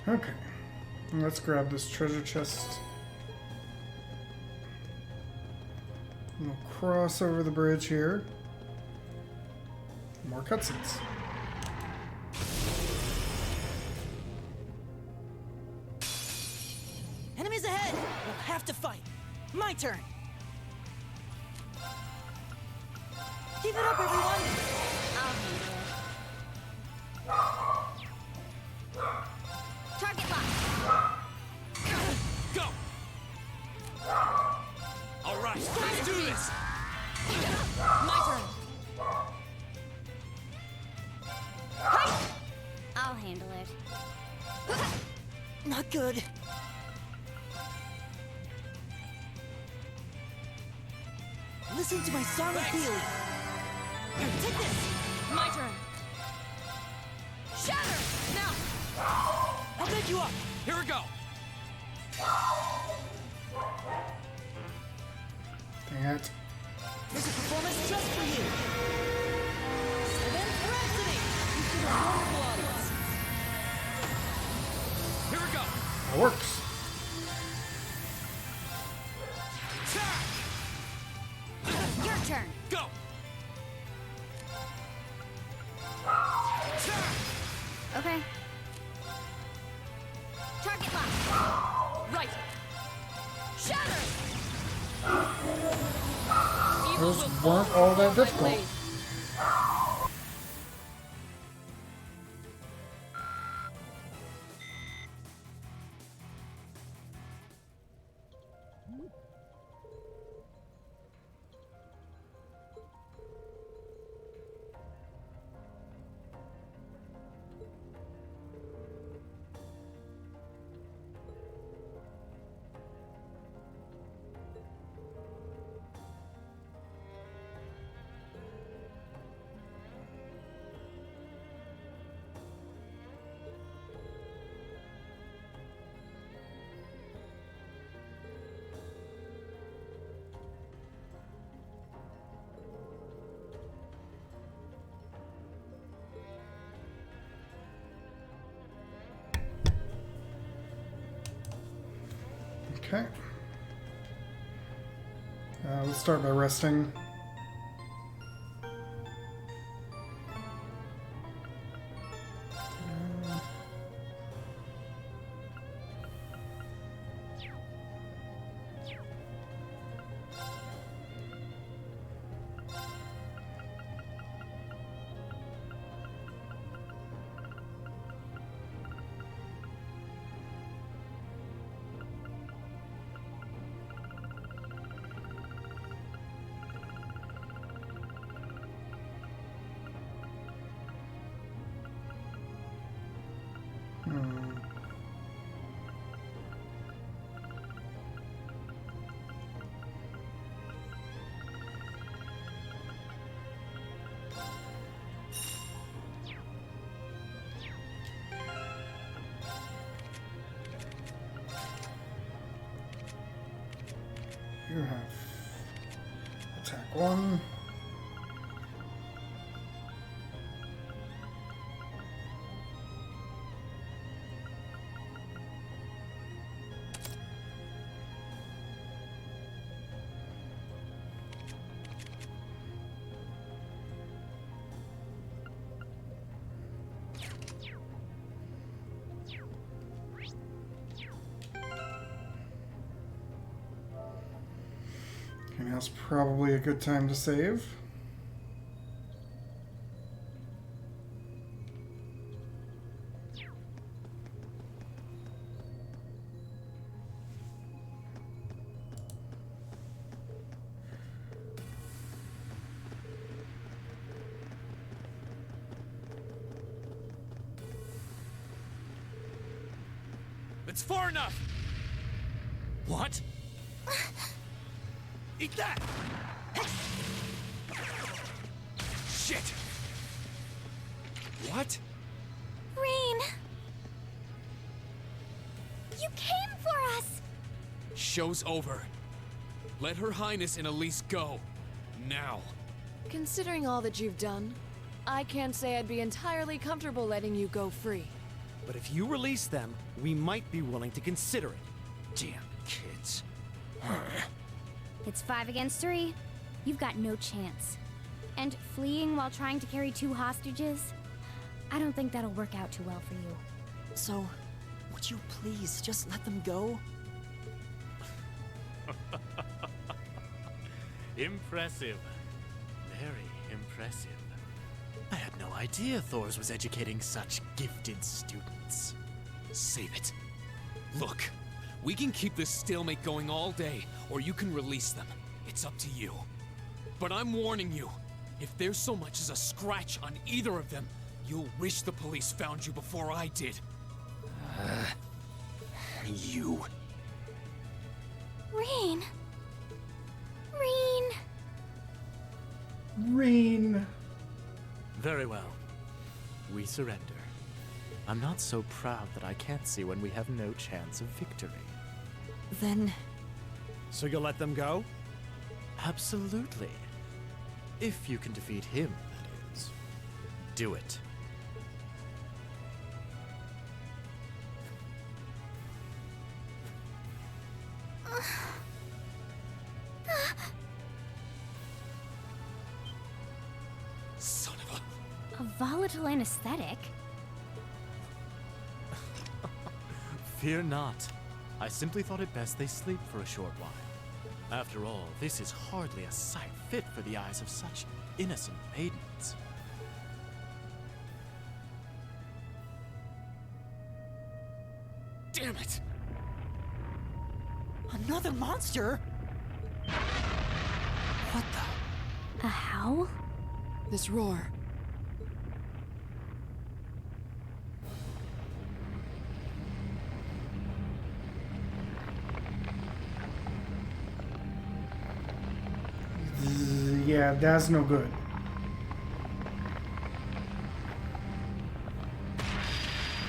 Okay. Let's grab this treasure chest. We'll cross over the bridge here. More cutscenes. Enemies ahead! We'll have to fight. My turn. Keep it up, everyone! I'll handle it. Target locked. Go! All right, let's do this! My turn. I'll handle it. Not good. Listen to my song of healing. Take this! My turn. Shatter! Now! I'll pick you up! Here we go! Dang it. Here's a performance just for you! Seventh Rhapsody! You should have wonderful audience. Here we go! That works. Attack! Your turn. Go! Attack! Okay. Target locked. Right! Shatter! Those weren't all that difficult. Okay. Let's start by resting. You have attack 1. And now's probably a good time to save. It's far enough! What? Eat that! Shit! What? Rain! You came for us! Show's over. Let Her Highness and Elise go. Now. Considering all that you've done, I can't say I'd be entirely comfortable letting you go free. But if you release them, we might be willing to consider it. Damn kids. It's 5 against 3. You've got no chance. And fleeing while trying to carry 2 hostages? I don't think that'll work out too well for you. So, would you please just let them go? Impressive. Very impressive. I had no idea Thors was educating such gifted students. Save it. Look, we can keep this stalemate going all day, or you can release them. It's up to you. But I'm warning you, if there's so much as a scratch on either of them, you'll wish the police found you before I did. You. Rain. Rain. Rain. Very well. We surrender. I'm not so proud that I can't see when we have no chance of victory. Then, So you'll let them go? Absolutely. If you can defeat him, that is. Do it. Son of a... A volatile anesthetic? Fear not. I simply thought it best they sleep for a short while. After all, this is hardly a sight fit for the eyes of such innocent maidens. Damn it! another monster? What the? A howl? This roar. Yeah, that's no good.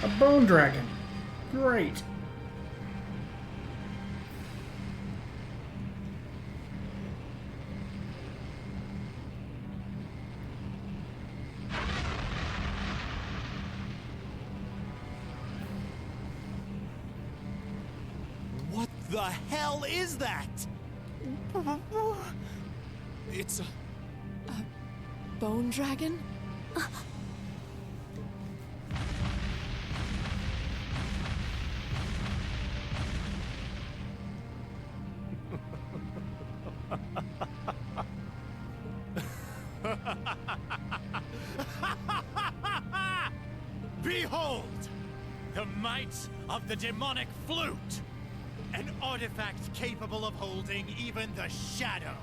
A bone dragon. Great. What the hell is that? It's a... Bone dragon? Behold! The might of the demonic flute! An artifact capable of holding even the shadow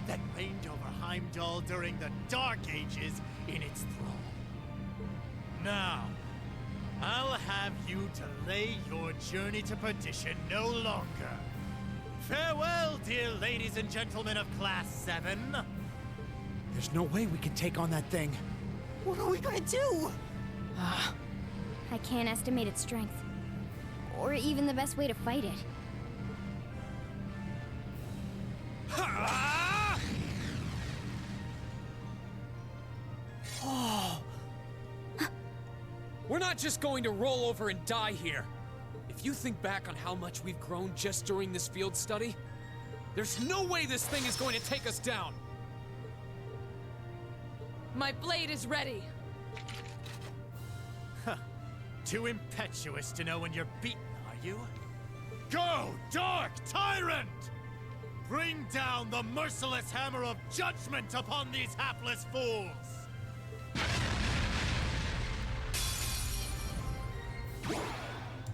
that reigned over Heimdall during the Dark Ages in its thrall. Now, I'll have you delay your journey to perdition no longer. Farewell, dear ladies and gentlemen of Class VII. There's no way we can take on that thing. What are we gonna do? I can't estimate its strength. Or even the best way to fight it. We're not just going to roll over and die here. If you think back on how much we've grown just during this field study, there's no way this thing is going to take us down. My blade is ready. Too impetuous to know when you're beaten, are you? Go, Dark Tyrant! Bring down the merciless hammer of judgment upon these hapless fools!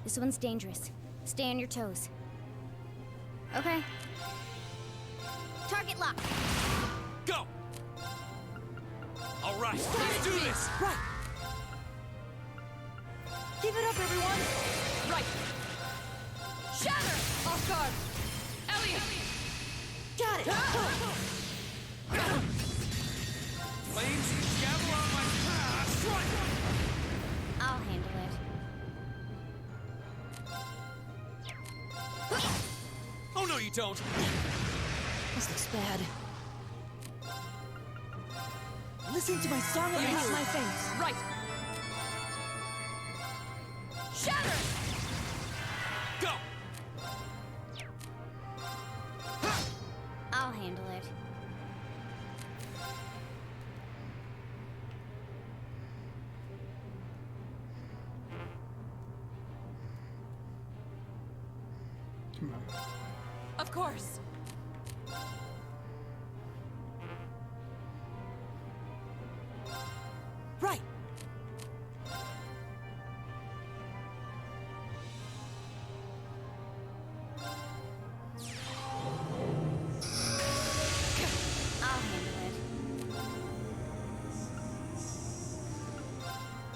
This one's dangerous. Stay on your toes. Okay. Target lock. Go! All right, let's do this! Right. Give it up, everyone! Right. Shatter! Off guard. Elliot! Got it! Flames each gather on my path! Strike! I'll handle it. Oh no, you don't! This looks bad. Listen to my song of Yes. my face. Right. Come on. Of course. Right. I'll handle it.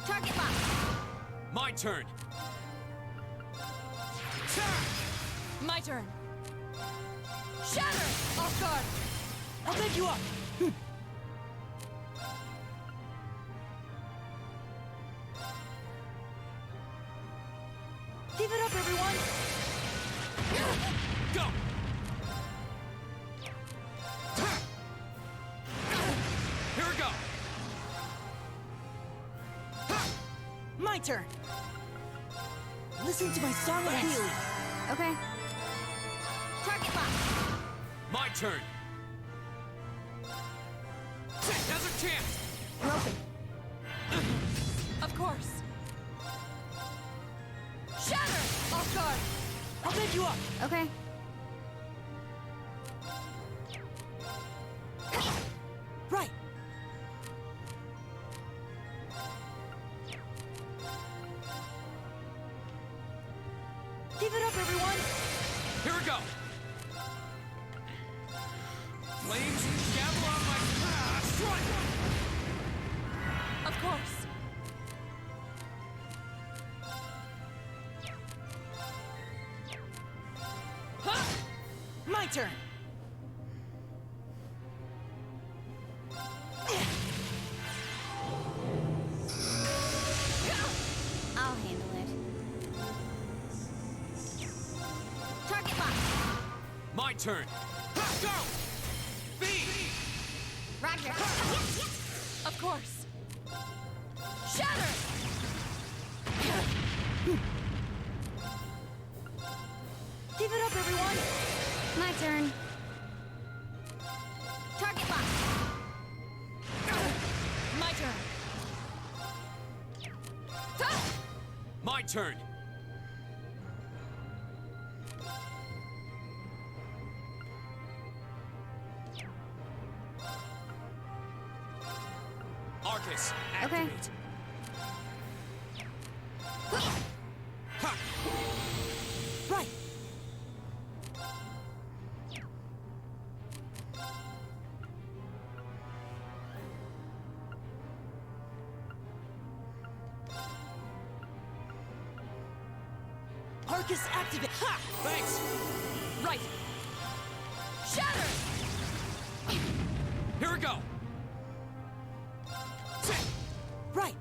Target lock. My turn. My turn. Shatter! Off guard! I'll pick you up. Keep it up, everyone. Go! Here we go! My turn. Listen to my song of healing. Okay. Target lock. My turn! Now's our chance! We're open. Of course. Shatter! Off guard! I'll pick you up. Okay. Right. Keep it up, everyone. Here we go! Flames gavel on my strike! Of course. Huh? My turn. I'll handle it. Target lock. My turn! Go! B! Roger. Of course. Shatter! Keep it up, everyone. My turn. Target lock. My turn. My turn! Arcus, Okay. activate! Ha! Right. Arcus activate. Ha! Thanks! Right. Shatter! Here we go! Right.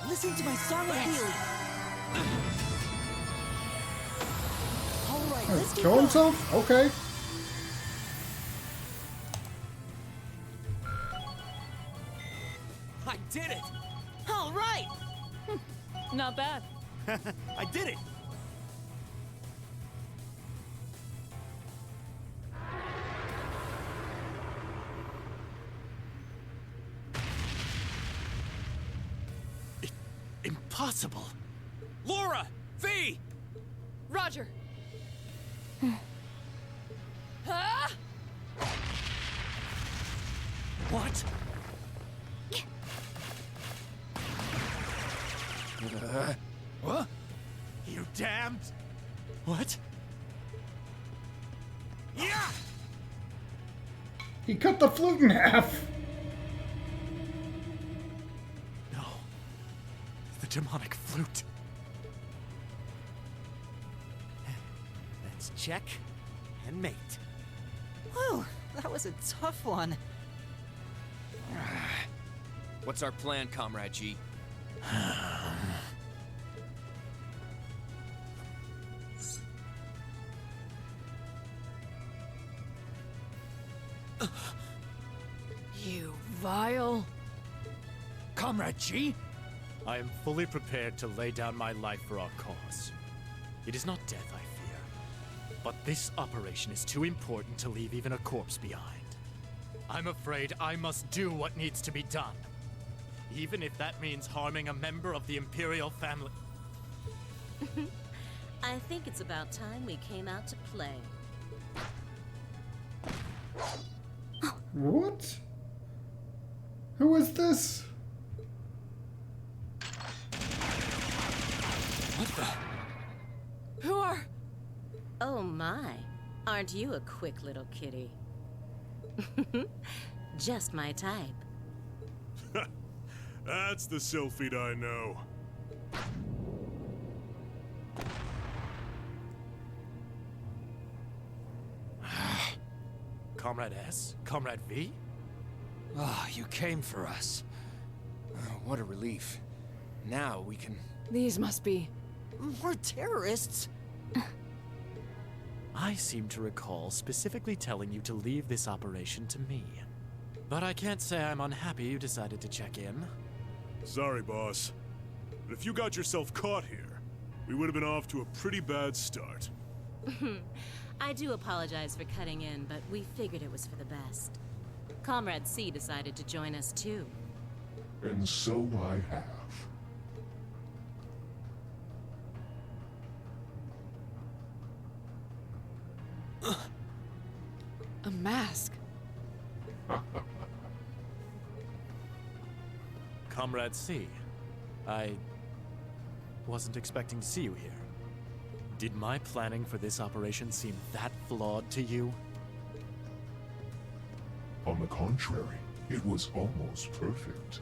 Listen to my song of healing. All right, let's keep Kill going. himself? Okay. I did it! All right. Not bad. I did it! Impossible! Laura! V! Roger. Ah! What? What? You damned! What? Yeah! He cut the flute in half. No. The demonic flute. Let's check and mate. Whew, that was a tough one. What's our plan, Comrade G? You vile. Comrade G? I am fully prepared to lay down my life for our cause. It is not death I fear, but this operation is too important to leave even a corpse behind. I'm afraid I must do what needs to be done, even if that means harming a member of the Imperial family. I think it's about time we came out to play. What? Who is this? What the? Who are... Oh my, aren't you a quick little kitty? Just my type. That's the Sylphid I know. Comrade S? Comrade V? Ah, you came for us. What a relief. Now we can... These must be... We're terrorists! I seem to recall specifically telling you to leave this operation to me. But I can't say I'm unhappy you decided to check in. Sorry, boss. But if you got yourself caught here, we would have been off to a pretty bad start. I do apologize for cutting in, but we figured it was for the best. Comrade C decided to join us too. And so I have. a mask. Comrade C, I wasn't expecting to see you here. Did my planning for this operation seem that flawed to you? On the contrary, it was almost perfect.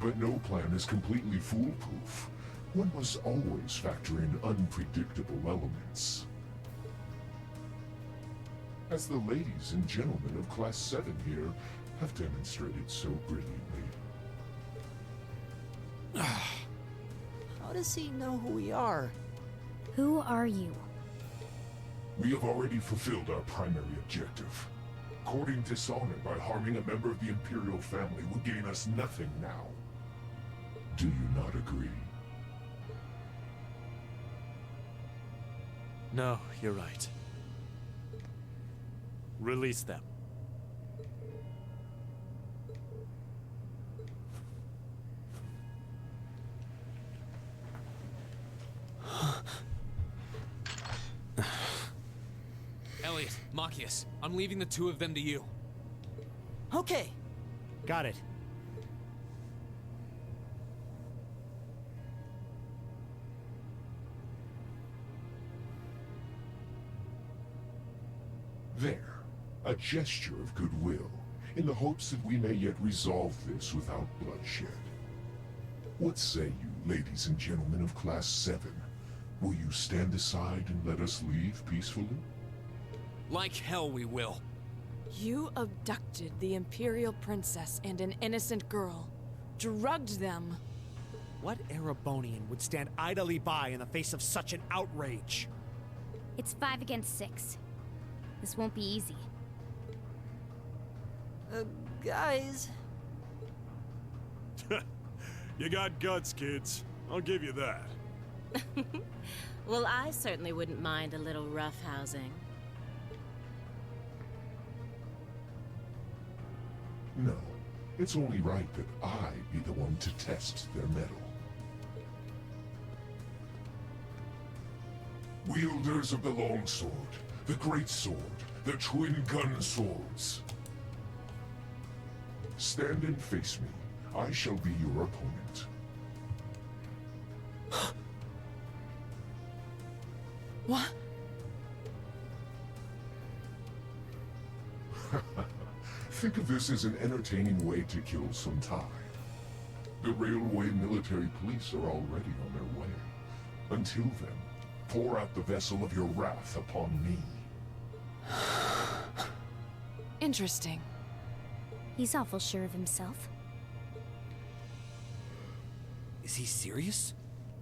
But no plan is completely foolproof. One must always factor in unpredictable elements. As the ladies and gentlemen of Class VII here have demonstrated so brilliantly. How does he know who we are? Who are you? We have already fulfilled our primary objective. Courting dishonor by harming a member of the Imperial family would gain us nothing now. Do you not agree? No, you're right. Release them. Elliot, Machias, I'm leaving the two of them to you. Okay. Got it. There, a gesture of goodwill, in the hopes that we may yet resolve this without bloodshed. What say you, ladies and gentlemen of Class VII? Will you stand aside and let us leave peacefully? Like hell we will. You abducted the Imperial Princess and an innocent girl. Drugged them. What Erebonian would stand idly by in the face of such an outrage? It's 5 against 6. This won't be easy. Guys... You got guts, kids. I'll give you that. Well, I certainly wouldn't mind a little roughhousing. No, it's only right that I be the one to test their mettle. Wielders of the longsword, the great sword, the twin gun swords. Stand and face me. I shall be your opponent. What? Think of this as an entertaining way to kill some time. The railway military police are already on their way. Until then, pour out the vessel of your wrath upon me. Interesting. He's awful sure of himself. Is he serious?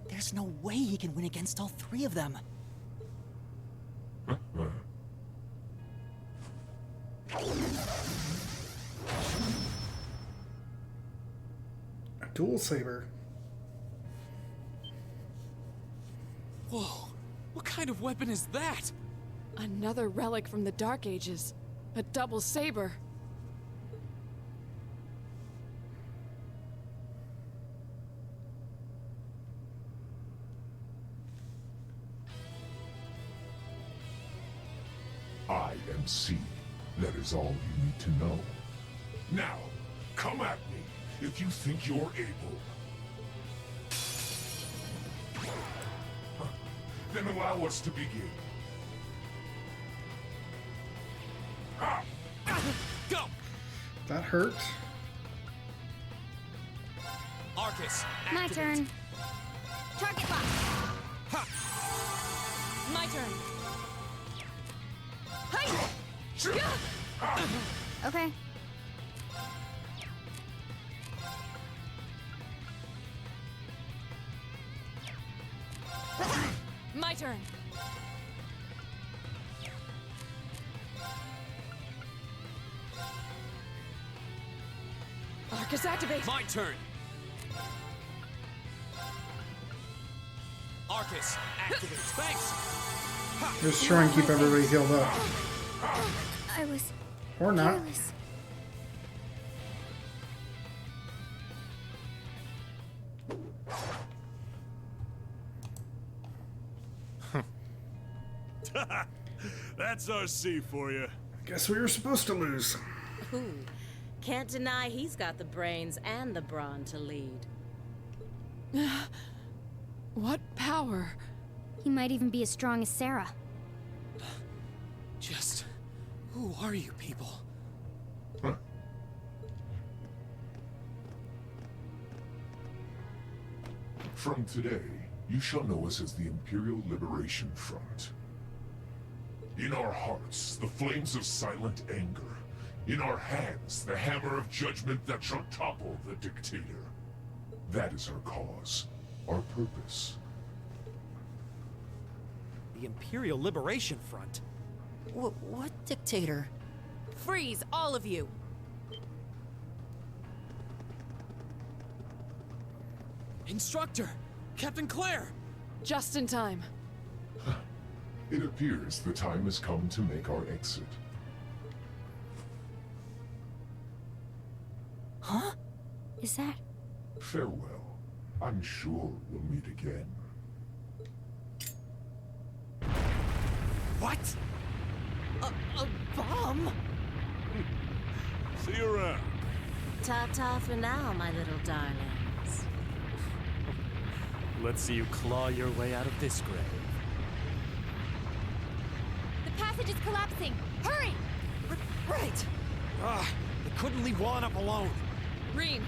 There's no way he can win against all three of them. A dual saber. Whoa, what kind of weapon is that? Another relic from the Dark Ages. A double saber. and see. That is all you need to know. Now, come at me if you think you're able. Then allow us to begin. Go! That hurt. Arcus, My activate. turn. Target lock. My turn. Okay. My turn. Arcus activate. My turn. Arcus, activate. Thanks. Just try and keep everybody healed up. I was Or not. careless. That's our C for you. Guess we were supposed to lose. Ooh, can't deny he's got the brains and the brawn to lead. What power? He might even be as strong as Sarah. Just, who are you people? From today, you shall know us as the Imperial Liberation Front. In our hearts, the flames of silent anger. In our hands, the hammer of judgment that shall topple the dictator. That is our cause, our purpose. The Imperial Liberation Front? What dictator? Freeze, all of you! Instructor, Captain Claire. Just in time. It appears the time has come to make our exit. Huh? Is that... Farewell. I'm sure we'll meet again. What? A bomb? See you around. Ta-ta for now, my little darlings. Let's see you claw your way out of this grave. The passage is collapsing! Hurry! Right! They couldn't leave Juan up alone. Rean,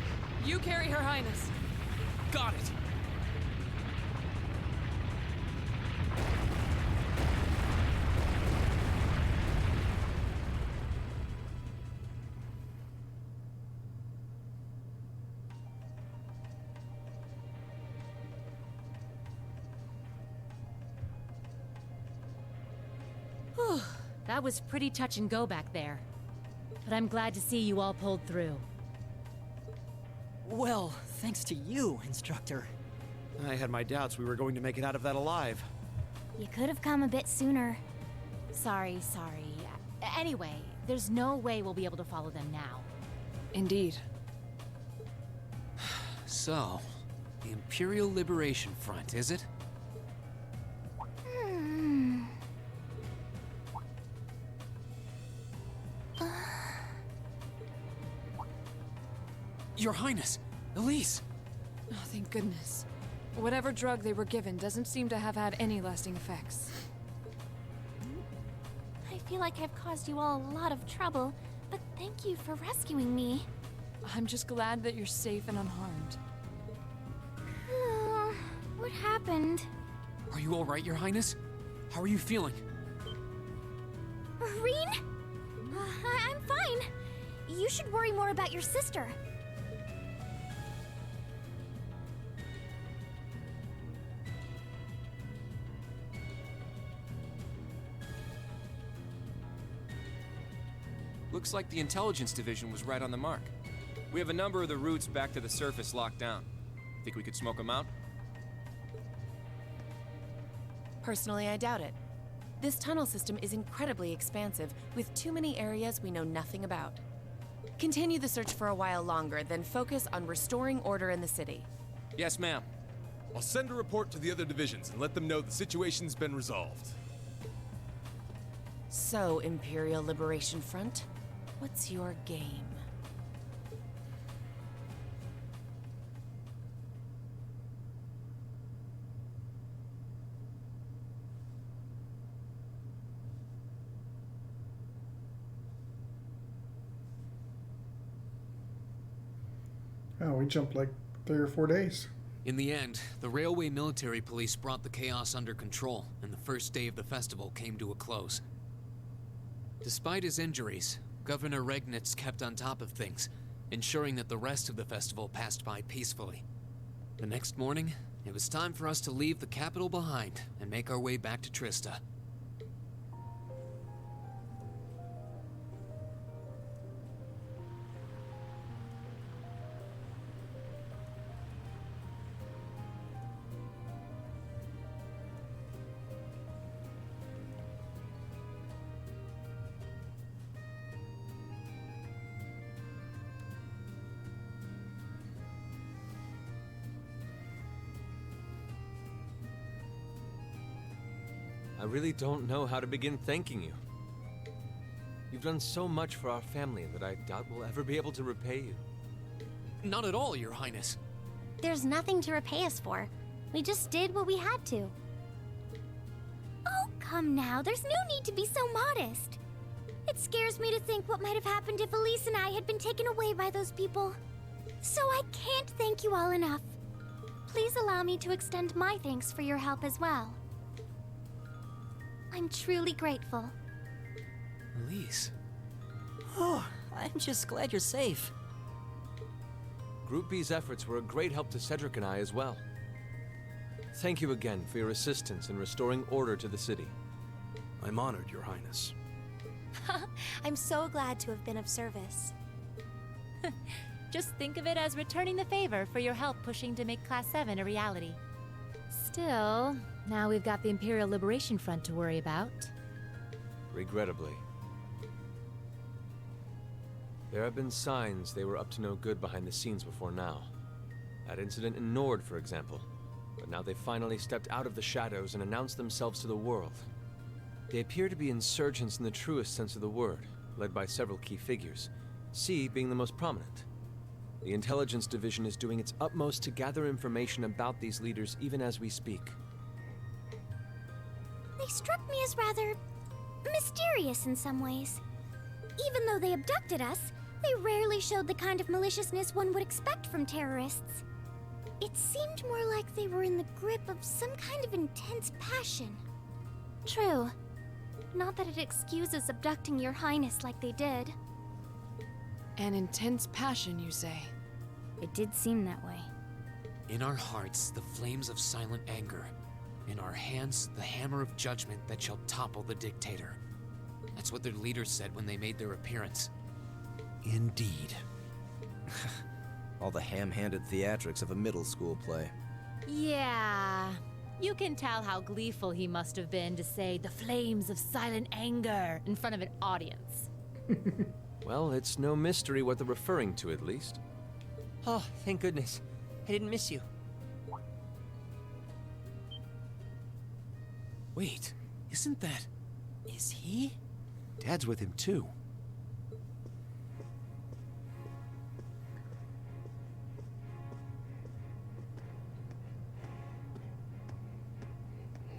you carry Her Highness. Got it. Whew, that was pretty touch and go back there. But I'm glad to see you all pulled through. Well, thanks to you, Instructor. I had my doubts we were going to make it out of that alive. You could have come a bit sooner. Sorry. Anyway, there's no way we'll be able to follow them now. Indeed. So, the Imperial Liberation Front, is it? Your Highness, Elise! Oh, thank goodness. Whatever drug they were given doesn't seem to have had any lasting effects. I feel like I've caused you all a lot of trouble, but thank you for rescuing me. I'm just glad that you're safe and unharmed. What happened? Are you alright, Your Highness? How are you feeling? Rean? I'm fine. You should worry more about your sister. Looks like the intelligence division was right on the mark. We have a number of the routes back to the surface locked down. Think we could smoke them out? Personally, I doubt it. This tunnel system is incredibly expansive, with too many areas we know nothing about. Continue the search for a while longer, then focus on restoring order in the city. Yes, ma'am. I'll send a report to the other divisions and let them know the situation's been resolved. So, Imperial Liberation Front, what's your game? Oh, we jumped like 3 or 4 days. In the end, the railway military police brought the chaos under control, and the first day of the festival came to a close. Despite his injuries, Governor Regnitz kept on top of things, ensuring that the rest of the festival passed by peacefully. The next morning, it was time for us to leave the capital behind and make our way back to Trista. I really don't know how to begin thanking you. You've done so much for our family that I doubt we'll ever be able to repay you. Not at all, Your Highness. There's nothing to repay us for. We just did what we had to. Oh, come now. There's no need to be so modest. It scares me to think what might have happened if Elise and I had been taken away by those people. So I can't thank you all enough. Please allow me to extend my thanks for your help as well. I'm truly grateful. Elise. Oh, I'm just glad you're safe. Group B's efforts were a great help to Cedric and I as well. Thank you again for your assistance in restoring order to the city. I'm honored, Your Highness. I'm so glad to have been of service. Just think of it as returning the favor for your help pushing to make Class VII a reality. Still, now we've got the Imperial Liberation Front to worry about. Regrettably. There have been signs they were up to no good behind the scenes before now. That incident in Nord, for example. But now they've finally stepped out of the shadows and announced themselves to the world. They appear to be insurgents in the truest sense of the word, led by several key figures, C being the most prominent. The Intelligence Division is doing its utmost to gather information about these leaders even as we speak. They struck me as rather mysterious in some ways. Even though they abducted us, they rarely showed the kind of maliciousness one would expect from terrorists. It seemed more like they were in the grip of some kind of intense passion. True. Not that it excuses abducting Your Highness like they did. An intense passion, you say? It did seem that way. In our hearts, the flames of silent anger. In our hands, the hammer of judgment that shall topple the dictator. That's what their leaders said when they made their appearance. Indeed. All the ham-handed theatrics of a middle school play. Yeah. You can tell how gleeful he must have been to say the flames of silent anger in front of an audience. Well, it's no mystery what they're referring to, at least. Oh, thank goodness. I didn't miss you. Wait, isn't that... Is he? Dad's with him, too.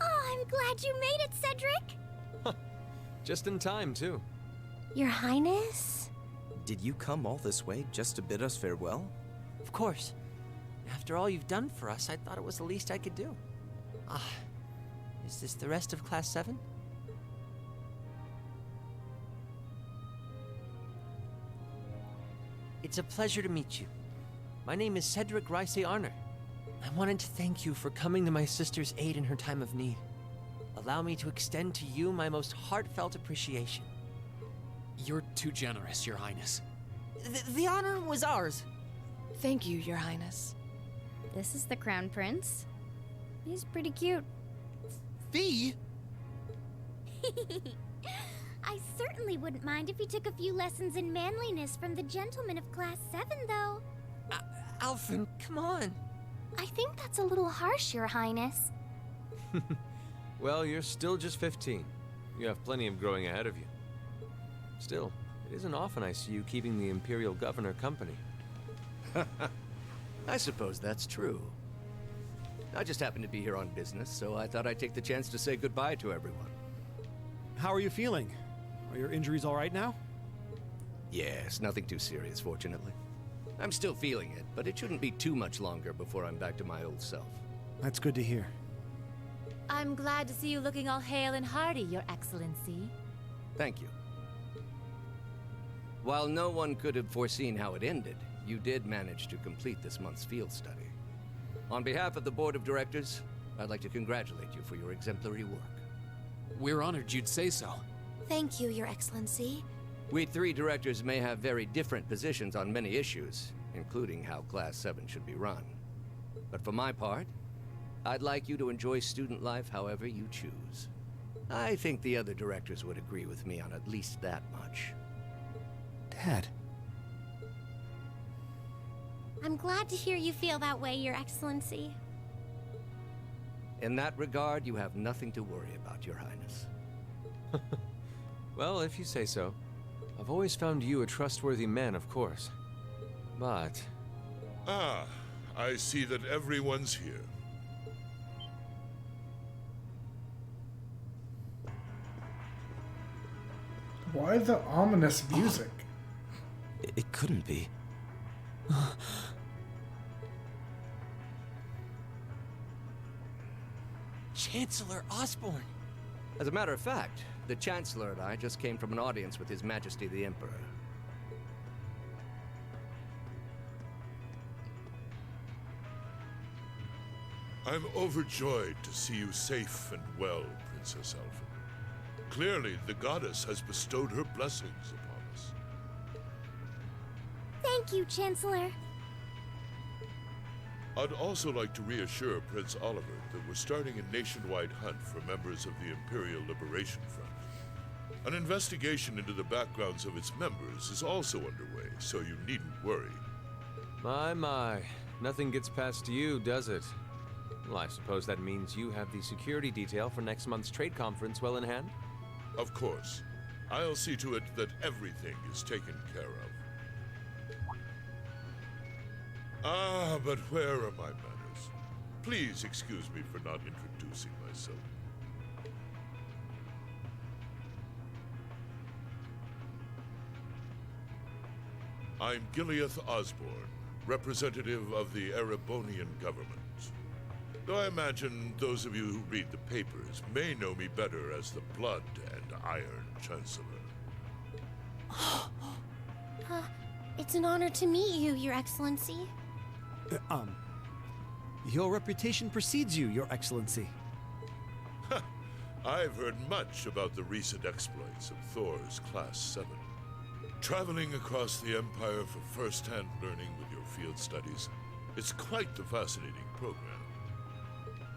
Oh, I'm glad you made it, Cedric! Just in time, too. Your Highness? Did you come all this way just to bid us farewell? Of course. After all you've done for us, I thought it was the least I could do. Is this the rest of Class 7? It's a pleasure to meet you. My name is Cedric Rice Arner. I wanted to thank you for coming to my sister's aid in her time of need. Allow me to extend to you my most heartfelt appreciation. You're too generous, Your Highness. The honor was ours. Thank you, Your Highness. This is the Crown Prince. He's pretty cute. Fee? I certainly wouldn't mind if he took a few lessons in manliness from the gentlemen of Class 7, though. Alfred, come on. I think that's a little harsh, Your Highness. Well, you're still just 15. You have plenty of growing ahead of you. Still, it isn't often I see you keeping the Imperial Governor company. I suppose that's true. I just happened to be here on business, so I thought I'd take the chance to say goodbye to everyone. How are you feeling? Are your injuries all right now? Yes, nothing too serious, fortunately. I'm still feeling it, but it shouldn't be too much longer before I'm back to my old self. That's good to hear. I'm glad to see you looking all hale and hearty, Your Excellency. Thank you. While no one could have foreseen how it ended, you did manage to complete this month's field study. On behalf of the Board of Directors, I'd like to congratulate you for your exemplary work. We're honored you'd say so. Thank you, Your Excellency. We three directors may have very different positions on many issues, including how Class 7 should be run. But for my part, I'd like you to enjoy student life however you choose. I think the other directors would agree with me on at least that much. Dad. I'm glad to hear you feel that way, Your Excellency. In that regard, you have nothing to worry about, Your Highness. Well, if you say so. I've always found you a trustworthy man, of course. But... Ah, I see that everyone's here. Why the ominous music? It couldn't be. Chancellor Osborne! As a matter of fact, the Chancellor and I just came from an audience with His Majesty the Emperor. I'm overjoyed to see you safe and well, Princess Alpha. Clearly, the goddess has bestowed her blessings upon us. Thank you, Chancellor. I'd also like to reassure Prince Oliver that we're starting a nationwide hunt for members of the Imperial Liberation Front. An investigation into the backgrounds of its members is also underway, so you needn't worry. My. Nothing gets past you, does it? Well, I suppose that means you have the security detail for next month's trade conference well in hand? Of course. I'll see to it that everything is taken care of. Ah, but where are my manners? Please excuse me for not introducing myself. I'm Gileath Osborne, representative of the Erebonian government. Though I imagine those of you who read the papers may know me better as the Blood and Iron Chancellor. It's an honor to meet you, Your Excellency. Your reputation precedes you, Your Excellency. I've heard much about the recent exploits of Thors Class 7. Traveling across the Empire for first-hand learning with your field studies, it's quite the fascinating program.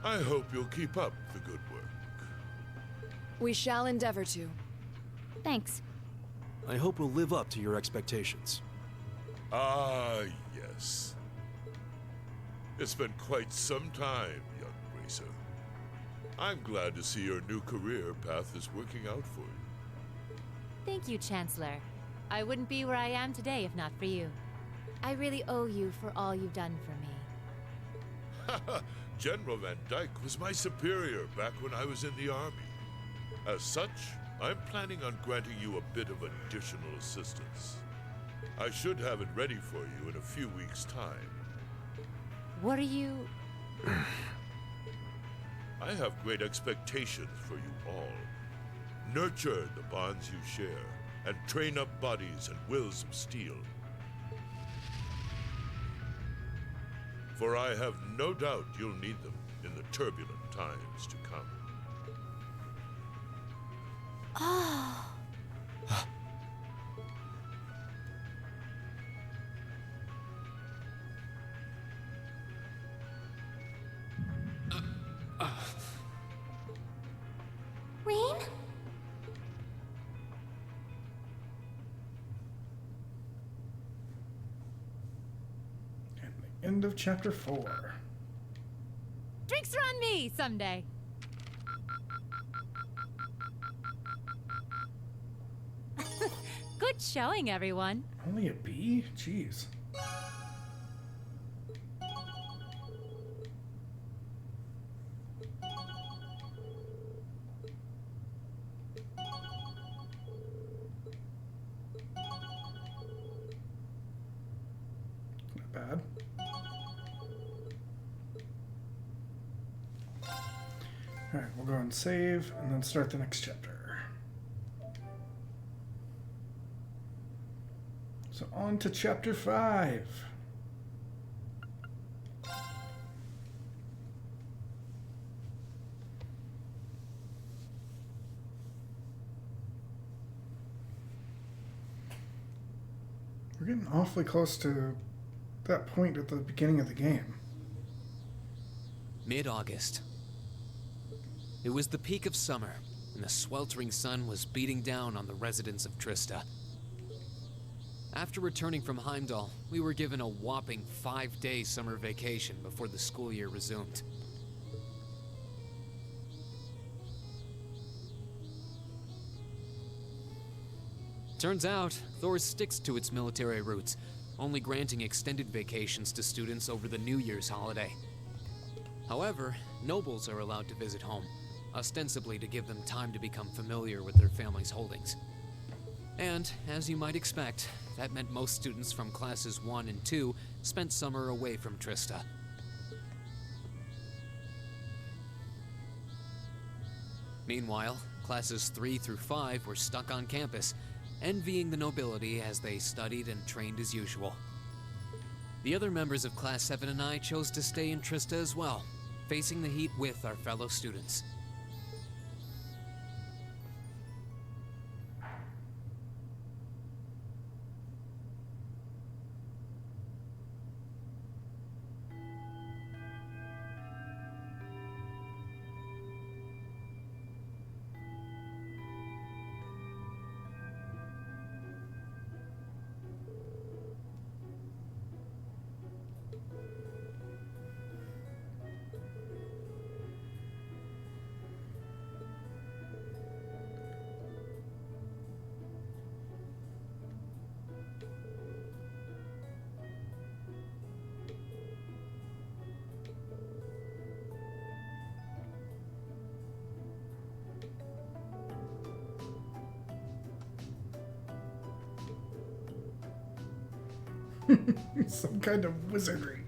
I hope you'll keep up the good work. We shall endeavor to. Thanks. I hope we'll live up to your expectations. Ah, yes. It's been quite some time, young racer. I'm glad to see your new career path is working out for you. Thank you, Chancellor. I wouldn't be where I am today if not for you. I really owe you for all you've done for me. Haha, General Van Dyke was my superior back when I was in the army. As such, I'm planning on granting you a bit of additional assistance. I should have it ready for you in a few weeks' time. What are you... I have great expectations for you all. Nurture the bonds you share, and train up bodies and wills of steel. For I have no doubt you'll need them in the turbulent times to come. Oh. Rain? End of chapter 4. Drinks are on me someday. Good showing, everyone. Only a B? Jeez. Not bad. Alright, we'll go and save and then start the next chapter. So on to chapter 5. We're getting awfully close to that point at the beginning of the game. Mid-August. It was the peak of summer, and the sweltering sun was beating down on the residents of Trista. After returning from Heimdall, we were given a whopping 5-day summer vacation before the school year resumed. Turns out, Thors sticks to its military roots, only granting extended vacations to students over the New Year's holiday. However, nobles are allowed to visit home, ostensibly to give them time to become familiar with their family's holdings. And, as you might expect, that meant most students from classes 1 and 2 spent summer away from Trista. Meanwhile, classes 3 through 5 were stuck on campus, envying the nobility as they studied and trained as usual. The other members of Class 7 and I chose to stay in Trista as well, facing the heat with our fellow students. Some kind of wizardry.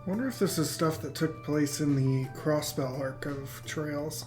Wonder if this is stuff that took place in the Crossbell arc of Trails.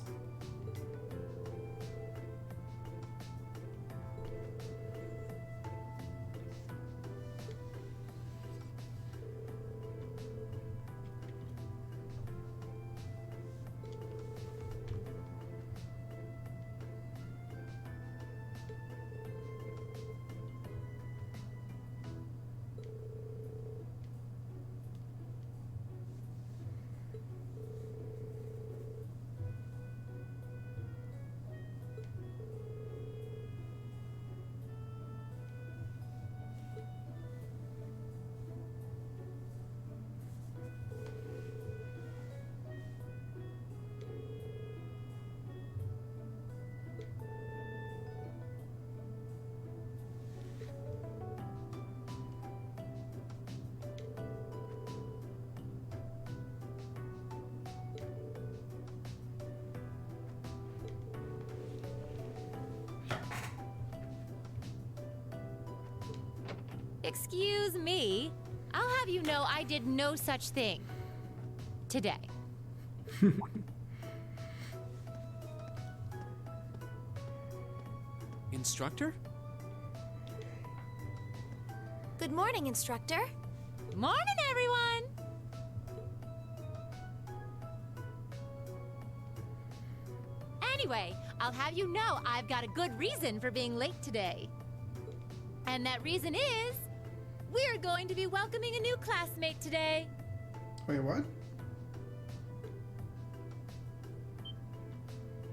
Excuse me. I'll have you know I did no such thing. Today. Instructor? Good morning, Instructor. Morning, everyone! Anyway, I'll have you know I've got a good reason for being late today. And that reason is, we're going to be welcoming a new classmate today. Wait, what?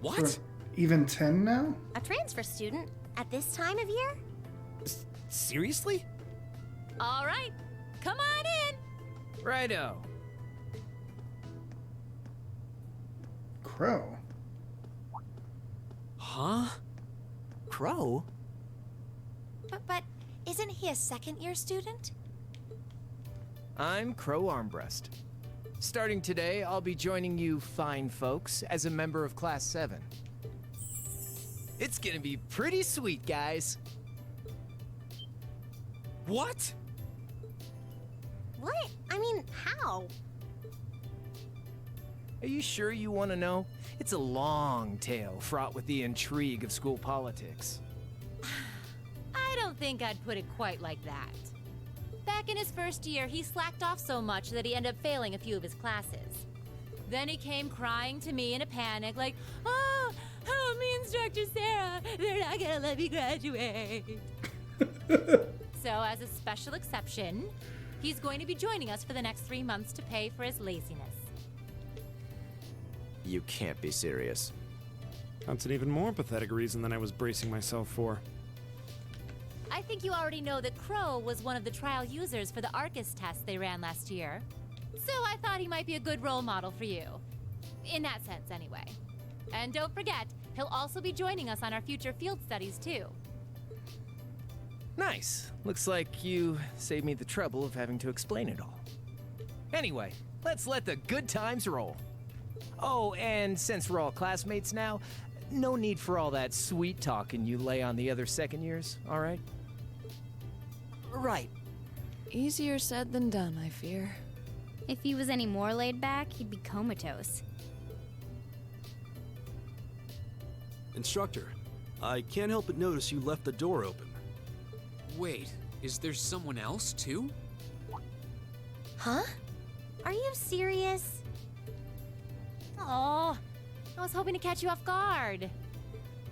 What? For even 10 now? A transfer student at this time of year? Seriously? All right, come on in. Righto. Crow. Huh? Crow? But isn't he a second-year student? I'm Crow Armbrust. Starting today, I'll be joining you fine folks as a member of Class 7. It's gonna be pretty sweet, guys. What? What? I mean, how? Are you sure you want to know? It's a long tale fraught with the intrigue of school politics. I don't think I'd put it quite like that. Back in his first year, he slacked off so much that he ended up failing a few of his classes. Then he came crying to me in a panic like, "Oh, help me, Instructor Sarah, they're not gonna let me graduate." So as a special exception, he's going to be joining us for the next 3 months to pay for his laziness. You can't be serious. That's an even more pathetic reason than I was bracing myself for. I think you already know that Crow was one of the trial users for the Arcus test they ran last year. So I thought he might be a good role model for you. In that sense, anyway. And don't forget, he'll also be joining us on our future field studies, too. Nice. Looks like you saved me the trouble of having to explain it all. Anyway, let's let the good times roll. Oh, and since we're all classmates now, no need for all that sweet talking you lay on the other second years, all right? Right. Easier said than done, I fear. If he was any more laid back, he'd be comatose. Instructor, I can't help but notice you left the door open. Wait, is there someone else, too? Huh? Are you serious? Oh, I was hoping to catch you off guard.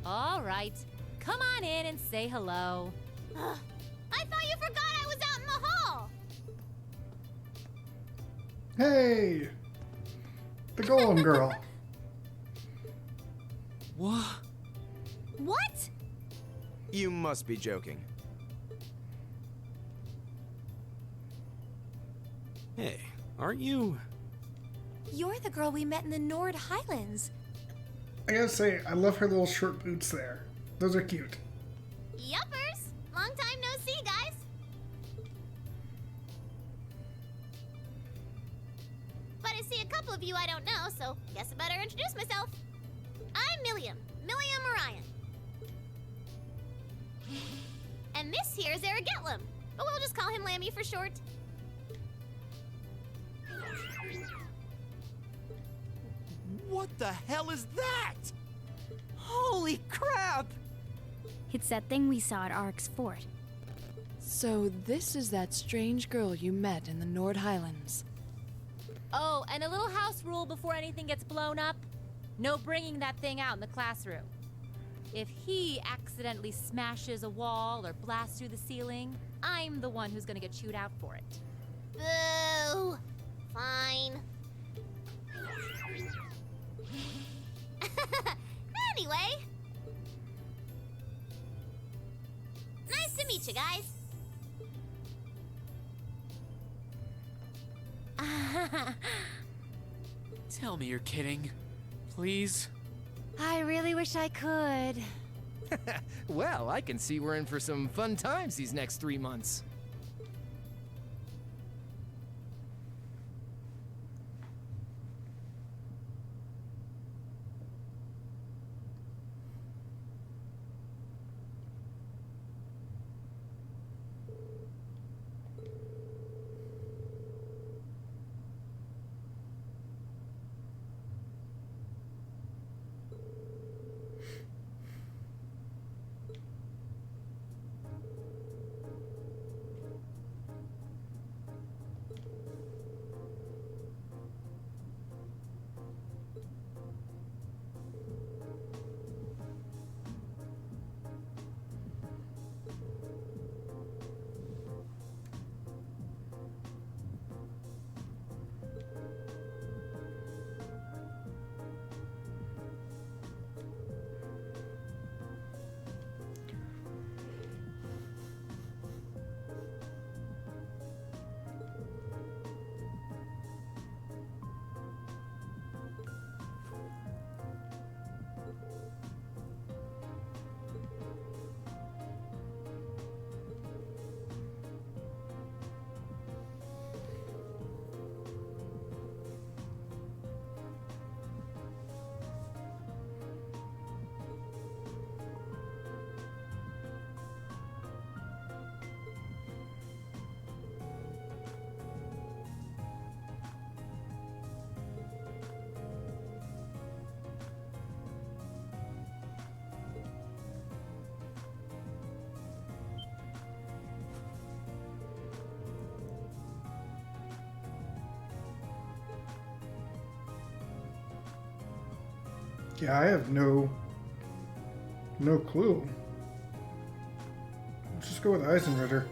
All right, come on in and say hello. I thought you forgot I was out in the hall! Hey! The Golem Girl. What? What? You must be joking. Hey, aren't you... You're the girl we met in the Nord Highlands. I gotta say, I love her little short boots there. Those are cute. Yuppers! Long time no see, guys. But I see a couple of you I don't know, so guess I better introduce myself. I'm Milliam Orion. And this here's Erigetlum, but we'll just call him Lammy for short. What the hell is that? Holy crap! It's that thing we saw at Ark's fort. So this is that strange girl you met in the Nord Highlands. Oh, and a little house rule before anything gets blown up. No bringing that thing out in the classroom. If he accidentally smashes a wall or blasts through the ceiling, I'm the one who's gonna get chewed out for it. Boo! Fine. Anyway. Nice to meet you guys. Tell me you're kidding. Please? I really wish I could. Well, I can see we're in for some fun times these next 3 months. Yeah, I have no clue. Let's just go with Eisenritter.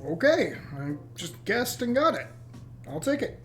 Okay, I just guessed and got it. I'll take it.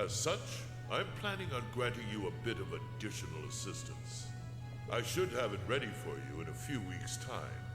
As such, I'm planning on granting you a bit of additional assistance. I should have it ready for you in a few weeks' time.